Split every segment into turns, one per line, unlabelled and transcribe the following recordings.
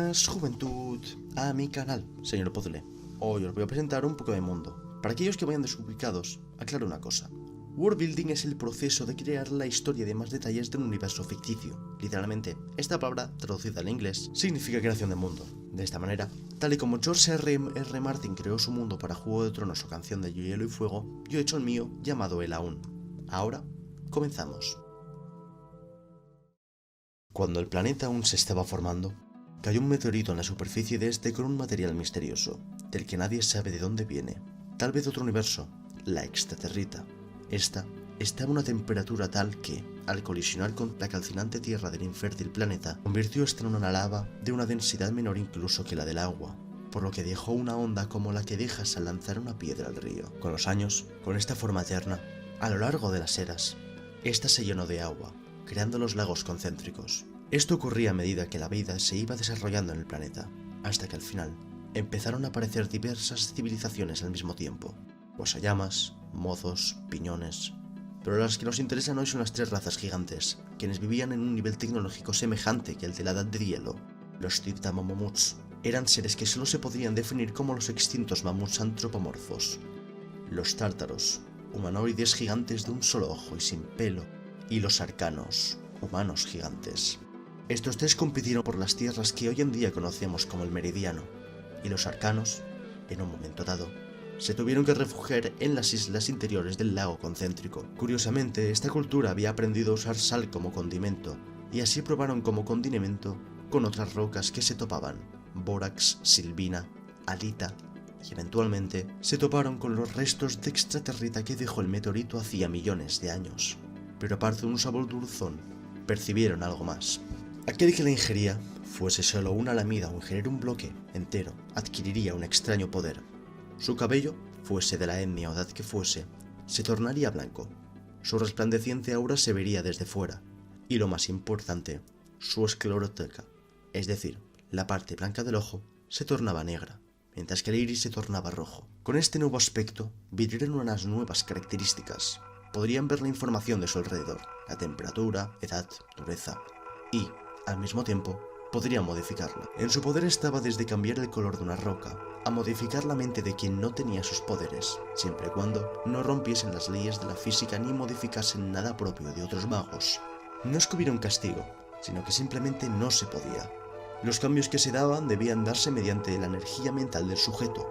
Buenas, juventud, a mi canal, señor Puzzle. Hoy os voy a presentar un poco de mundo. Para aquellos que vayan desubicados, aclaro una cosa. Worldbuilding es el proceso de crear la historia de más detalles de un universo ficticio. Literalmente, esta palabra, traducida al inglés, significa creación de mundo. De esta manera, tal y como George R. Martin creó su mundo para Juego de Tronos o Canción de Hielo y Fuego, yo he hecho el mío llamado El Aún. Ahora, comenzamos. Cuando el planeta aún se estaba formando, cayó un meteorito en la superficie de este con un material misterioso, del que nadie sabe de dónde viene. Tal vez otro universo, la extraterrita. Esta estaba a una temperatura tal que, al colisionar con la calcinante tierra del infértil planeta, convirtió esta en una lava de una densidad menor incluso que la del agua, por lo que dejó una onda como la que dejas al lanzar una piedra al río. Con los años, con esta forma eterna, a lo largo de las eras, esta se llenó de agua, creando los lagos concéntricos. Esto ocurría a medida que la vida se iba desarrollando en el planeta, hasta que al final empezaron a aparecer diversas civilizaciones al mismo tiempo: guasallamas, mozos, piñones. Pero las que nos interesan hoy son las tres razas gigantes, quienes vivían en un nivel tecnológico semejante que el de la Edad de Hielo. Los Titamamuts eran seres que solo se podrían definir como los extintos mamuts antropomorfos. Los tártaros, humanoides gigantes de un solo ojo y sin pelo, y los arcanos, humanos gigantes. Estos tres compitieron por las tierras que hoy en día conocemos como el Meridiano, y los arcanos, en un momento dado, se tuvieron que refugiar en las islas interiores del lago concéntrico. Curiosamente, esta cultura había aprendido a usar sal como condimento, y así probaron como condimento con otras rocas que se topaban: bórax, silvina, alita, y eventualmente se toparon con los restos de extraterrita que dejó el meteorito hacía millones de años. Pero aparte de un sabor dulzón, percibieron algo más. Aquel que la ingería, fuese solo una lamida o ingerir un bloque entero, adquiriría un extraño poder. Su cabello, fuese de la etnia o edad que fuese, se tornaría blanco. Su resplandeciente aura se vería desde fuera. Y lo más importante, su escleroteca, es decir, la parte blanca del ojo, se tornaba negra, mientras que el iris se tornaba rojo. Con este nuevo aspecto, vidrieron unas nuevas características. Podrían ver la información de su alrededor, la temperatura, edad, dureza, y, al mismo tiempo, podrían modificarla. En su poder estaba desde cambiar el color de una roca, a modificar la mente de quien no tenía sus poderes, siempre y cuando no rompiesen las leyes de la física ni modificasen nada propio de otros magos. No es que hubiera un castigo, sino que simplemente no se podía. Los cambios que se daban debían darse mediante la energía mental del sujeto,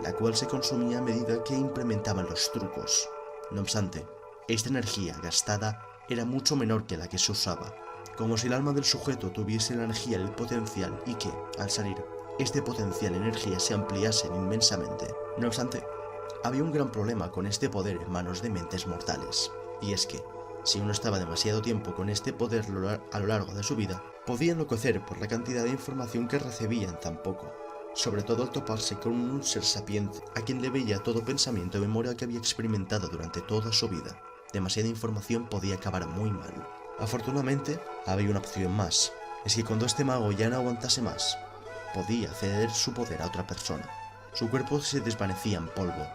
la cual se consumía a medida que implementaban los trucos. No obstante, esta energía gastada era mucho menor que la que se usaba, como si el alma del sujeto tuviese la energía del potencial y que, al salir, este potencial y energía se ampliasen inmensamente. No obstante, había un gran problema con este poder en manos de mentes mortales, y es que, si uno estaba demasiado tiempo con este poder a lo largo de su vida, podía enloquecer por la cantidad de información que recibía en tan poco, sobre todo al toparse con un ser sapiente a quien le veía todo pensamiento y memoria que había experimentado durante toda su vida. Demasiada información podía acabar muy mal. Afortunadamente, había una opción más, es que cuando este mago ya no aguantase más, podía ceder su poder a otra persona. Su cuerpo se desvanecía en polvo,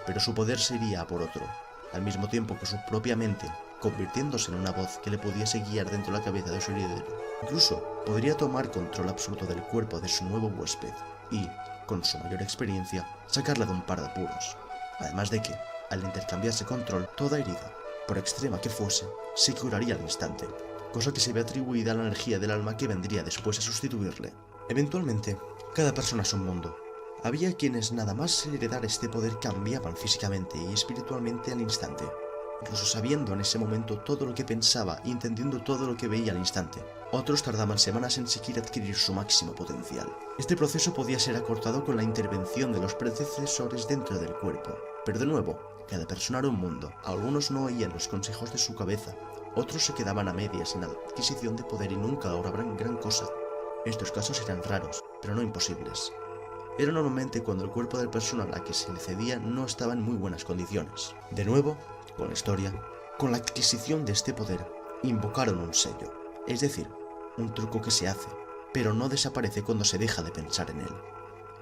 pero su poder se iría a por otro, al mismo tiempo que su propia mente, convirtiéndose en una voz que le pudiese guiar dentro de la cabeza de su heredero. Incluso podría tomar control absoluto del cuerpo de su nuevo huésped y, con su mayor experiencia, sacarla de un par de apuros. Además de que, al intercambiarse control, toda herida, por extrema que fuese, se curaría al instante, cosa que se ve atribuida a la energía del alma que vendría después a sustituirle. Eventualmente, cada persona es un mundo. Había quienes nada más heredar este poder cambiaban físicamente y espiritualmente al instante, incluso sabiendo en ese momento todo lo que pensaba y entendiendo todo lo que veía al instante. Otros tardaban semanas en siquiera adquirir su máximo potencial. Este proceso podía ser acortado con la intervención de los predecesores dentro del cuerpo, pero de nuevo, cada persona era un mundo. Algunos no oían los consejos de su cabeza, otros se quedaban a medias en la adquisición de poder y nunca lograban gran cosa. Estos casos eran raros, pero no imposibles. Era normalmente cuando el cuerpo de la persona a la que se le cedía no estaba en muy buenas condiciones. De nuevo, con la historia, con la adquisición de este poder, invocaron un sello, es decir, un truco que se hace, pero no desaparece cuando se deja de pensar en él.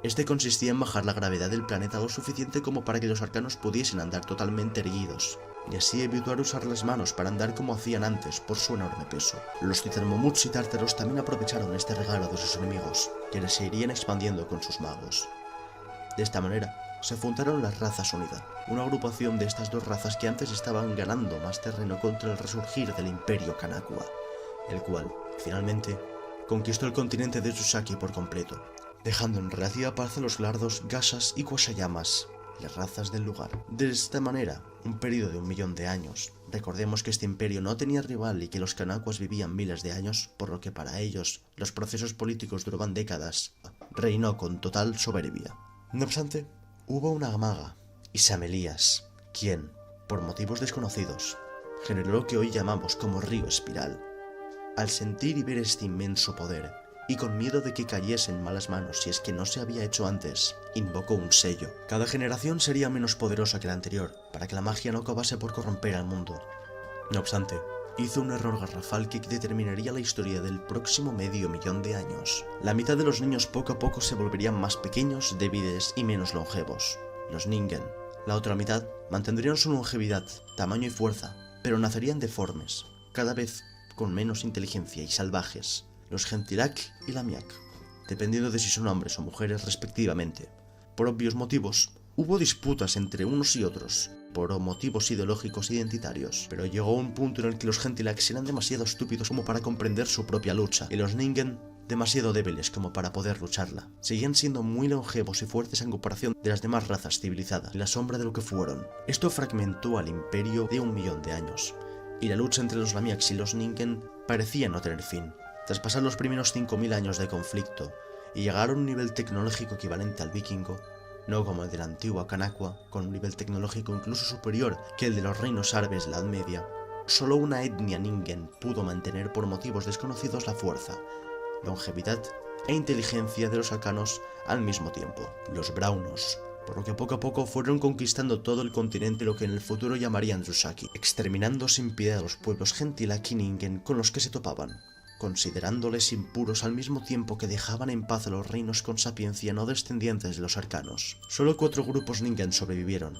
Este consistía en bajar la gravedad del planeta lo suficiente como para que los arcanos pudiesen andar totalmente erguidos, y así evitar usar las manos para andar como hacían antes por su enorme peso. Los Titanomuts y tártaros también aprovecharon este regalo de sus enemigos, quienes se irían expandiendo con sus magos. De esta manera, se fundaron las Razas Unidas, una agrupación de estas dos razas que antes estaban ganando más terreno contra el resurgir del Imperio Kanakua, el cual, finalmente, conquistó el continente de Tsusaki por completo, dejando en relativa paz a los Lardos, Gashas y Quasayamas, las razas del lugar. De esta manera, un periodo de 1 millón de años. Recordemos que este imperio no tenía rival y que los Kanakuas vivían miles de años, por lo que para ellos los procesos políticos duraban décadas. Reinó con total soberbia. No obstante, hubo una maga, Isamelías, quien, por motivos desconocidos, generó lo que hoy llamamos como río espiral. Al sentir y ver este inmenso poder, y con miedo de que cayese en malas manos si es que no se había hecho antes, invocó un sello. Cada generación sería menos poderosa que la anterior, para que la magia no acabase por corromper al mundo. No obstante, hizo un error garrafal que determinaría la historia del próximo medio millón de años. La mitad de los niños poco a poco se volverían más pequeños, débiles y menos longevos, los Ningen. La otra mitad mantendrían su longevidad, tamaño y fuerza, pero nacerían deformes, cada vez con menos inteligencia y salvajes, los Gentilak y Lamiak, dependiendo de si son hombres o mujeres respectivamente. Por obvios motivos, hubo disputas entre unos y otros, por motivos ideológicos identitarios, pero llegó un punto en el que los Gentilaks eran demasiado estúpidos como para comprender su propia lucha, y los Ningen demasiado débiles como para poder lucharla. Seguían siendo muy longevos y fuertes en comparación de las demás razas civilizadas, y la sombra de lo que fueron. Esto fragmentó al imperio de 1 millón de años, y la lucha entre los Lamiaks y los Ningen parecía no tener fin. Tras pasar los primeros 5000 años de conflicto y llegar a un nivel tecnológico equivalente al vikingo, no como el de la antigua Kanakua, con un nivel tecnológico incluso superior que el de los reinos árabes de la Edad Media, solo una etnia Ningen pudo mantener por motivos desconocidos la fuerza, longevidad e inteligencia de los arcanos al mismo tiempo, los Braunos, por lo que poco a poco fueron conquistando todo el continente, lo que en el futuro llamarían Tsusaki, exterminando sin piedad a los pueblos Gentilak y Ningen con los que se topaban, considerándoles impuros al mismo tiempo que dejaban en paz a los reinos con sapiencia no descendientes de los arcanos. Solo 4 grupos Ningen sobrevivieron: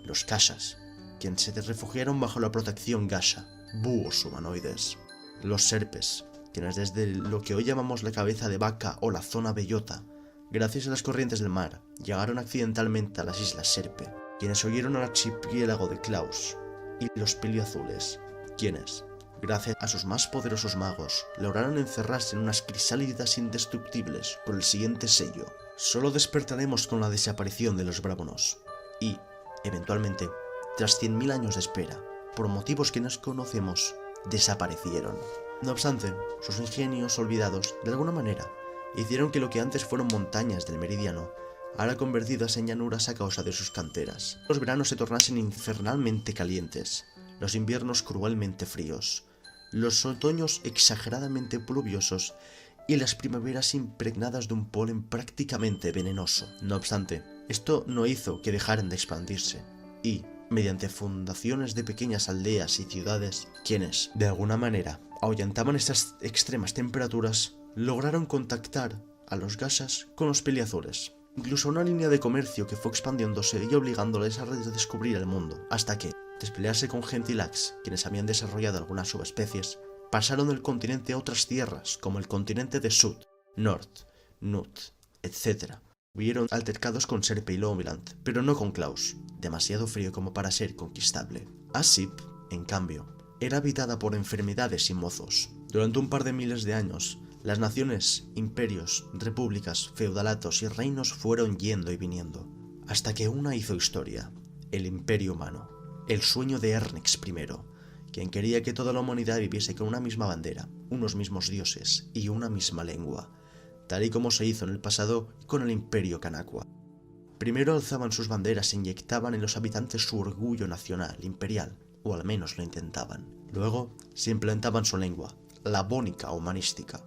los Kashas, quienes se refugiaron bajo la protección Gasha, búhos humanoides; los Serpes, quienes desde lo que hoy llamamos la cabeza de vaca o la zona bellota, gracias a las corrientes del mar, llegaron accidentalmente a las islas Serpe, quienes huyeron al archipiélago de Klaus; y los Pelioazules, quienes, gracias a sus más poderosos magos, lograron encerrarse en unas crisálidas indestructibles con el siguiente sello: solo despertaremos con la desaparición de los Bravunos. Y, eventualmente, tras 100.000 años de espera, por motivos que no conocemos, desaparecieron. No obstante, sus ingenios olvidados, de alguna manera, hicieron que lo que antes fueron montañas del meridiano, ahora convertidas en llanuras a causa de sus canteras, los veranos se tornasen infernalmente calientes, los inviernos cruelmente fríos, los otoños exageradamente pluviosos y las primaveras impregnadas de un polen prácticamente venenoso. No obstante, esto no hizo que dejaran de expandirse, y, mediante fundaciones de pequeñas aldeas y ciudades, quienes, de alguna manera, ahuyentaban estas extremas temperaturas, lograron contactar a los Gashas con los Pelioazules. Incluso una línea de comercio que fue expandiéndose y obligándoles a redescubrir el mundo, hasta que, tras pelearse con Gentilaks, quienes habían desarrollado algunas subespecies, pasaron del continente a otras tierras, como el continente de Sud, Nord, Nut, etc. Hubieron altercados con Serpe y Lomiland, pero no con Klaus, demasiado frío como para ser conquistable. Asip, en cambio, era habitada por enfermedades y mozos. Durante un par de miles de años, las naciones, imperios, repúblicas, feudalatos y reinos fueron yendo y viniendo, hasta que una hizo historia: el Imperio Humano, el sueño de Ernix I, quien quería que toda la humanidad viviese con una misma bandera, unos mismos dioses y una misma lengua, tal y como se hizo en el pasado con el Imperio Kanakua. Primero alzaban sus banderas e inyectaban en los habitantes su orgullo nacional, imperial, o al menos lo intentaban. Luego se implantaban su lengua, la bónica humanística,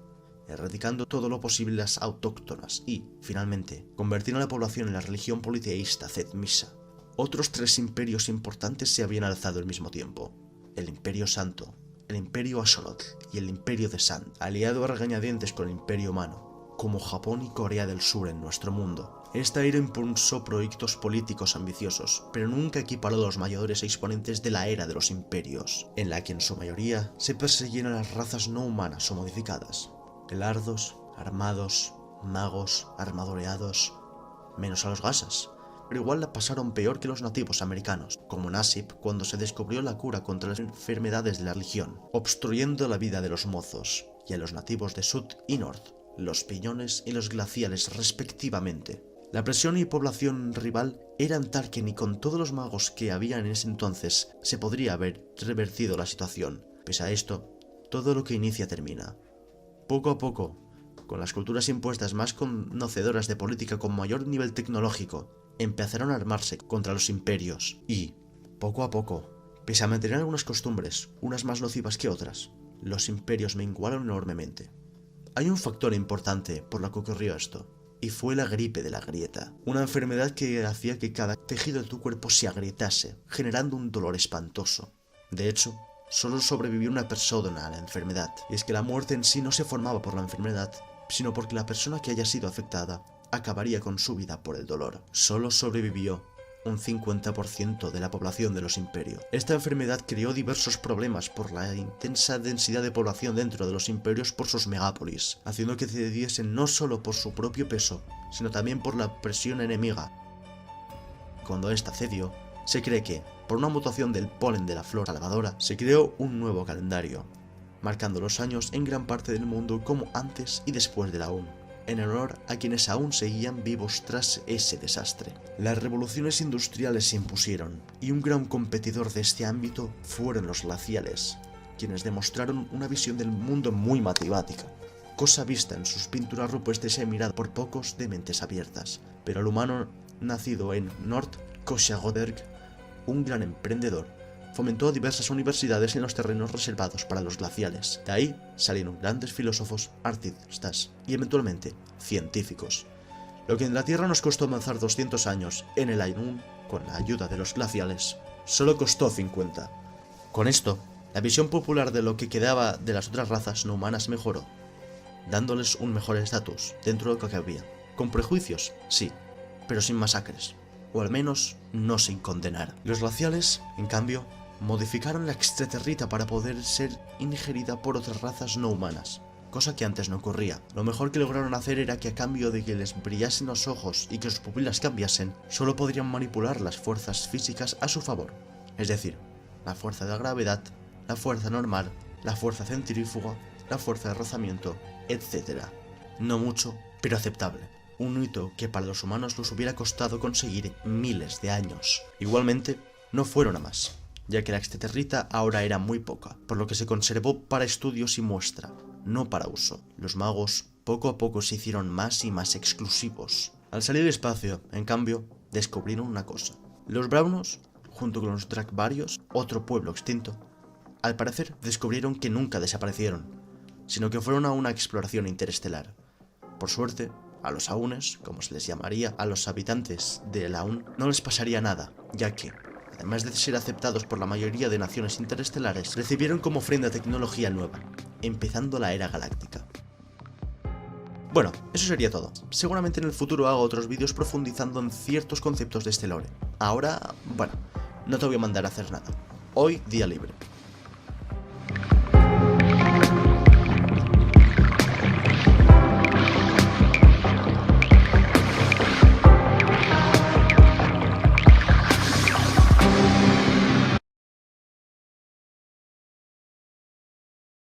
erradicando todo lo posible las autóctonas y, finalmente, convirtieron a la población en la religión politeísta Zed Misa. Otros 3 imperios importantes se habían alzado al mismo tiempo: el Imperio Santo, el Imperio Axolotl y el Imperio de Sand, aliado a regañadientes con el Imperio Humano, como Japón y Corea del Sur en nuestro mundo. Esta era impulsó proyectos políticos ambiciosos, pero nunca equiparó a los mayores exponentes de la era de los imperios, en la que en su mayoría se perseguían a las razas no humanas o modificadas: Pelardos, armados, magos, armadoreados, menos a los gasas, pero igual la pasaron peor que los nativos americanos, como Nasib cuando se descubrió la cura contra las enfermedades de la religión, obstruyendo la vida de los mozos, y a los nativos de Sud y North, los piñones y los glaciales respectivamente. La presión y población rival eran tal que ni con todos los magos que había en ese entonces se podría haber revertido la situación. Pese a esto, todo lo que inicia termina. Poco a poco, con las culturas impuestas más conocedoras de política con mayor nivel tecnológico, empezaron a armarse contra los imperios y, poco a poco, pese a mantener algunas costumbres, unas más nocivas que otras, los imperios menguaron enormemente. Hay un factor importante por lo que ocurrió esto, y fue la gripe de la grieta, una enfermedad que hacía que cada tejido de tu cuerpo se agrietase, generando un dolor espantoso. De hecho, solo sobrevivió una persona a la enfermedad, y es que la muerte en sí no se formaba por la enfermedad, sino porque la persona que haya sido afectada acabaría con su vida por el dolor. Solo sobrevivió un 50% de la población de los imperios. Esta enfermedad creó diversos problemas por la intensa densidad de población dentro de los imperios por sus megápolis, haciendo que cediesen no solo por su propio peso, sino también por la presión enemiga. Cuando esta cedió, se cree que, por una mutación del polen de la flor salvadora, se creó un nuevo calendario, marcando los años en gran parte del mundo como antes y después de la UN, en honor a quienes aún seguían vivos tras ese desastre. Las revoluciones industriales se impusieron, y un gran competidor de este ámbito fueron los glaciales, quienes demostraron una visión del mundo muy matemática, cosa vista en sus pinturas rupestres y mirada por pocos de mentes abiertas. Pero el humano nacido en North Kochagoderg, un gran emprendedor, fomentó diversas universidades en los terrenos reservados para los glaciales. De ahí salieron grandes filósofos, artistas y eventualmente científicos. Lo que en la Tierra nos costó avanzar 200 años, en el Ainun, con la ayuda de los glaciales, solo costó 50. Con esto, la visión popular de lo que quedaba de las otras razas no humanas mejoró, dándoles un mejor estatus dentro de lo que había. Con prejuicios, sí, pero sin masacres, o al menos no sin condenar. Los glaciales, en cambio, modificaron la extraterrita para poder ser ingerida por otras razas no humanas, cosa que antes no ocurría. Lo mejor que lograron hacer era que a cambio de que les brillasen los ojos y que sus pupilas cambiasen, solo podrían manipular las fuerzas físicas a su favor, es decir, la fuerza de la gravedad, la fuerza normal, la fuerza centrífuga, la fuerza de rozamiento, etc. No mucho, pero aceptable. Un hito que para los humanos les hubiera costado conseguir miles de años. Igualmente, no fueron a más, ya que la extraterrita ahora era muy poca, por lo que se conservó para estudios y muestra, no para uso. Los magos poco a poco se hicieron más y más exclusivos. Al salir del espacio, en cambio, descubrieron una cosa. Los braunos, junto con los Drakvarios, otro pueblo extinto, al parecer descubrieron que nunca desaparecieron, sino que fueron a una exploración interestelar. Por suerte, a los Aunes, como se les llamaría a los habitantes de la UN, no les pasaría nada, ya que, además de ser aceptados por la mayoría de naciones interestelares, recibieron como ofrenda tecnología nueva, empezando la era galáctica. Bueno, eso sería todo. Seguramente en el futuro hago otros vídeos profundizando en ciertos conceptos de este lore. Ahora, bueno, no te voy a mandar a hacer nada. Hoy, día libre.